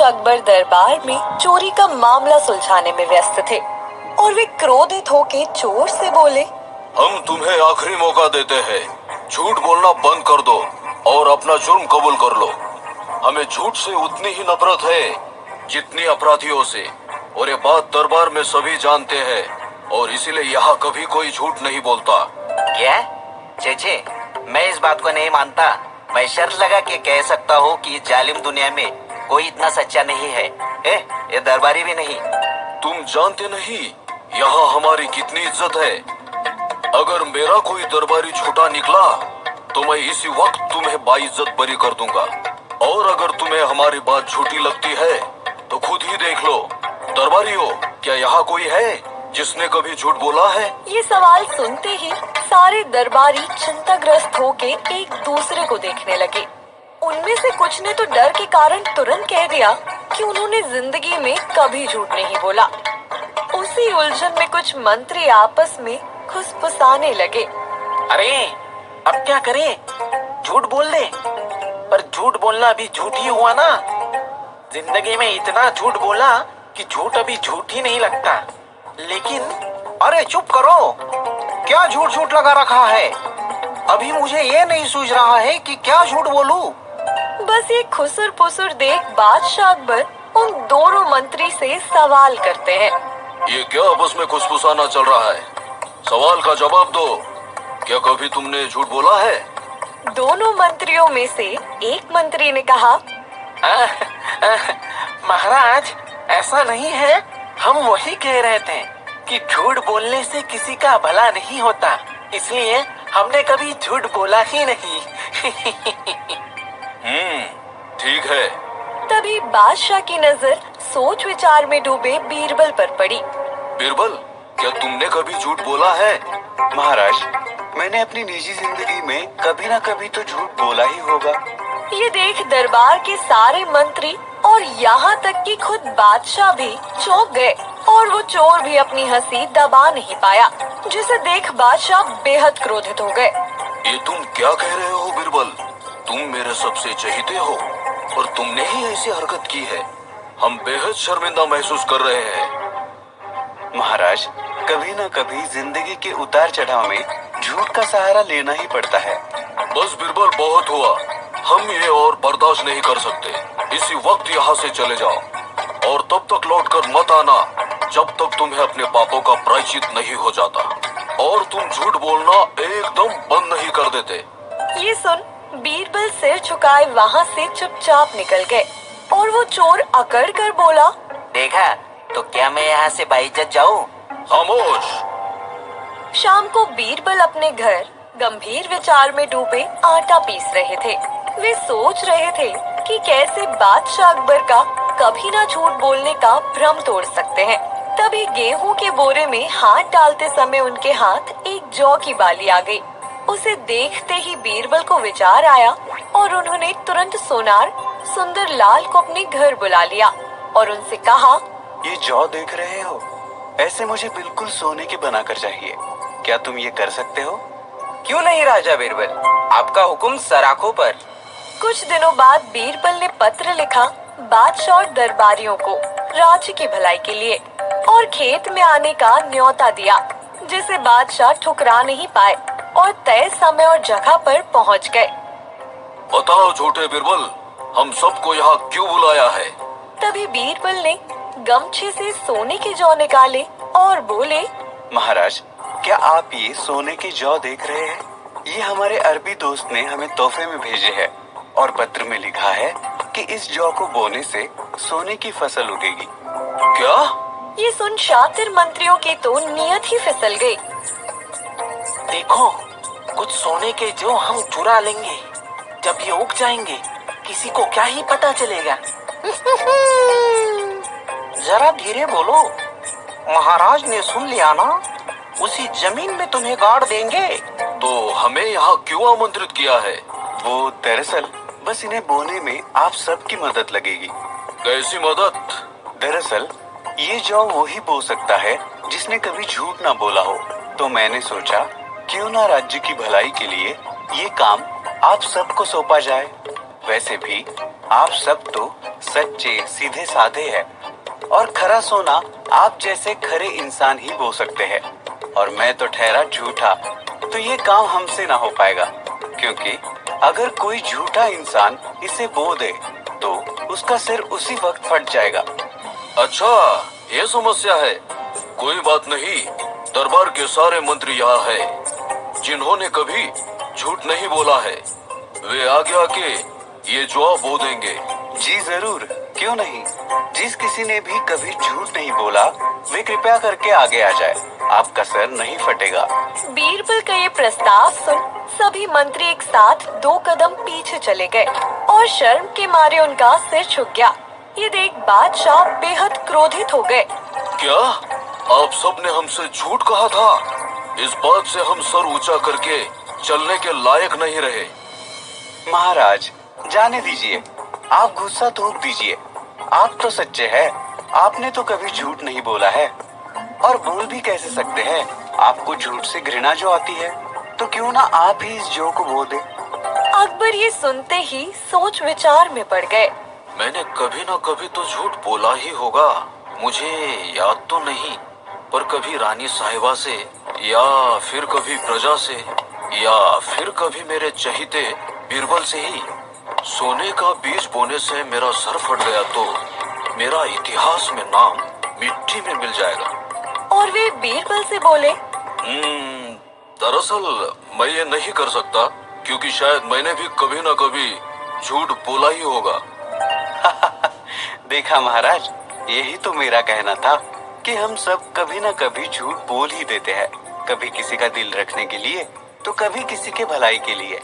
अकबर दरबार में चोरी का मामला सुलझाने में व्यस्त थे और वे क्रोधित होकर चोर से बोले, हम तुम्हें आखिरी मौका देते हैं, झूठ बोलना बंद कर दो और अपना जुर्म कबूल कर लो। हमें झूठ से उतनी ही नफरत है जितनी अपराधियों से, और ये बात दरबार में सभी जानते हैं, और इसीलिए यहाँ कभी कोई झूठ नहीं बोलता। क्या? चेचे, मैं इस बात को नहीं मानता। मैं शर्त लगा के कह सकता हूँ कि जालिम दुनिया में कोई इतना सच्चा नहीं है। ये दरबारी भी नहीं। तुम जानते नहीं यहाँ हमारी कितनी इज्जत है। अगर मेरा कोई दरबारी झूठा निकला तो मैं इसी वक्त तुम्हें बाइज्जत बरी कर दूंगा, और अगर तुम्हें हमारी बात झूठी लगती है तो खुद ही देख लो। दरबारियों, क्या यहाँ कोई है जिसने कभी झूठ बोला है? ये सवाल सुनते ही सारे दरबारी चिंताग्रस्त होके एक दूसरे को देखने लगे। उनमें से कुछ ने तो डर के कारण तुरंत कह दिया कि उन्होंने जिंदगी में कभी झूठ नहीं बोला। उसी उलझन में कुछ मंत्री आपस में खुसफुसाने लगे। अरे अब क्या करें? झूठ बोल दे, पर झूठ बोलना अभी झूठ ही हुआ ना। जिंदगी में इतना झूठ बोला कि झूठ अभी झूठ ही नहीं लगता। लेकिन अरे चुप करो, क्या झूठ झूठ लगा रखा है? अभी मुझे ये नहीं सूझ रहा है कि क्या झूठ बोलूं। बस ये खुसर पुसर देख बादशाह अकबर उन दोनों मंत्री से सवाल करते हैं। ये क्या आपस में खुसफुसाना चल रहा है? सवाल का जवाब दो। क्या कभी तुमने झूठ बोला है? दोनों मंत्रियों में से एक मंत्री ने कहा, महाराज, ऐसा नहीं है। हम वही कह रहे थे कि झूठ बोलने से किसी का भला नहीं होता, इसलिए हमने कभी झूठ बोला ही नहीं। ठीक है। तभी बादशाह की नजर सोच विचार में डूबे बीरबल पर पड़ी। बीरबल, क्या तुमने कभी झूठ बोला है? महाराज, मैंने अपनी निजी जिंदगी में कभी ना कभी तो झूठ बोला ही होगा। ये देख दरबार के सारे मंत्री और यहाँ तक कि खुद बादशाह भी चौंक गए, और वो चोर भी अपनी हंसी दबा नहीं पाया, जिसे देख बादशाह बेहद क्रोधित हो गए। ये तुम क्या कह रहे हो बीरबल? तुम मेरे सबसे चहीते हो और तुमने ही ऐसी हरकत की है। हम बेहद शर्मिंदा महसूस कर रहे हैं। महाराज, कभी ना कभी जिंदगी के उतार चढ़ाव में झूठ का सहारा लेना ही पड़ता है। बस बीरबल, बहुत हुआ। हम ये और बर्दाश्त नहीं कर सकते। इसी वक्त यहाँ से चले जाओ, और तब तक लौटकर मत आना जब तक तुम्हें अपने पापों का प्रायश्चित नहीं हो जाता, और तुम झूठ बोलना एकदम बंद नहीं कर देते। ये सुन बीरबल सिर झुकाए वहाँ से चुपचाप निकल गए, और वो चोर अकड़ कर बोला, देखा तो क्या मैं यहाँ से बाइज्जत जाऊँ? खामोश। शाम को बीरबल अपने घर गंभीर विचार में डूबे आटा पीस रहे थे। वे सोच रहे थे कि कैसे बादशाह अकबर का कभी ना झूठ बोलने का भ्रम तोड़ सकते हैं। तभी गेहूं के बोरे में हाथ डालते समय उनके हाथ एक जौ की बाली आ गई। उसे देखते ही बीरबल को विचार आया, और उन्होंने तुरंत सोनार सुंदर लाल को अपने घर बुला लिया और उनसे कहा, ये जौ देख रहे हो? ऐसे मुझे बिल्कुल सोने के बनाकर चाहिए। क्या तुम ये कर सकते हो? क्यों नहीं राजा बीरबल, आपका हुक्म सराखों पर। कुछ दिनों बाद बीरबल ने पत्र लिखा बादशाह और दरबारियों को राज्य की भलाई के लिए, और खेत में आने का न्योता दिया, जिसे बादशाह ठुकरा नहीं पाए और तय समय और जगह पर पहुंच गए। बताओ झूठे बीरबल, हम सबको यहाँ क्यों बुलाया है? तभी बीरबल ने गमछे से सोने के जौ निकाले और बोले, महाराज, क्या आप ये सोने के जौ देख रहे हैं? ये हमारे अरबी दोस्त ने हमें तोहफे में भेजे हैं, और पत्र में लिखा है कि इस जौ को बोने से सोने की फसल उगेगी। क्या? ये सुन शातिर मंत्रियों की तो नियत ही फिसल गई। देखो, कुछ सोने के जो हम चुरा लेंगे, जब ये उग जाएंगे किसी को क्या ही पता चलेगा। जरा धीरे बोलो, महाराज ने सुन लिया ना, उसी जमीन में तुम्हें गाड़ देंगे। तो हमें यहाँ क्यों आमंत्रित किया है? वो दरअसल बस इन्हें बोने में आप सबकी मदद लगेगी। कैसी मदद? दरअसल ये जौ वो ही बो सकता है जिसने कभी झूठ ना बोला हो। तो मैंने सोचा क्यों ना राज्य की भलाई के लिए ये काम आप सबको सौंपा जाए। वैसे भी आप सब तो सच्चे सीधे साधे हैं और खरा सोना आप जैसे खरे इंसान ही बो सकते हैं और मैं तो ठहरा झूठा, तो ये काम हमसे ना हो पाएगा क्योंकि अगर कोई झूठा इंसान इसे बो दे तो उसका सिर उसी वक्त फट जाएगा। अच्छा, ये समस्या है। कोई बात नहीं, दरबार के सारे मंत्री यहाँ है जिन्होंने कभी झूठ नहीं बोला है। वे आगे आके ये जवाब बो देंगे। जी जरूर, क्यों नहीं। जिस किसी ने भी कभी झूठ नहीं बोला वे कृपया करके आगे आ जाए, आपका सर नहीं फटेगा। बीरबल का ये प्रस्ताव सुन सभी मंत्री एक साथ 2 कदम पीछे चले गए और शर्म के मारे उनका सिर झुक गया। ये देख बादशाह बेहद क्रोधित हो गए। क्या आप सबने हमसे झूठ कहा था? इस बात से हम सर ऊंचा करके चलने के लायक नहीं रहे। महाराज जाने दीजिए, आप गुस्सा थूक दीजिए। आप तो सच्चे हैं, आपने तो कभी झूठ नहीं बोला है और बोल भी कैसे सकते हैं। आपको झूठ से घृणा जो आती है तो क्यों ना आप ही इस जो को बो दे। अकबर ये सुनते ही सोच विचार में पड़ गए। मैंने कभी ना कभी तो झूठ बोला ही होगा। मुझे याद तो नहीं, पर कभी रानी साहिबा से या फिर कभी प्रजा से या फिर कभी मेरे चहीते बीरबल से ही। सोने का बीज बोने से मेरा सर फट गया तो मेरा इतिहास में नाम मिट्टी में मिल जाएगा। और वे बीरबल से बोले, दरअसल मैं ये नहीं कर सकता क्योंकि शायद मैंने भी कभी ना कभी झूठ बोला ही होगा। देखा महाराज, यही तो मेरा कहना था कि हम सब कभी ना कभी झूठ बोल ही देते हैं, कभी किसी का दिल रखने के लिए तो कभी किसी के भलाई के लिए।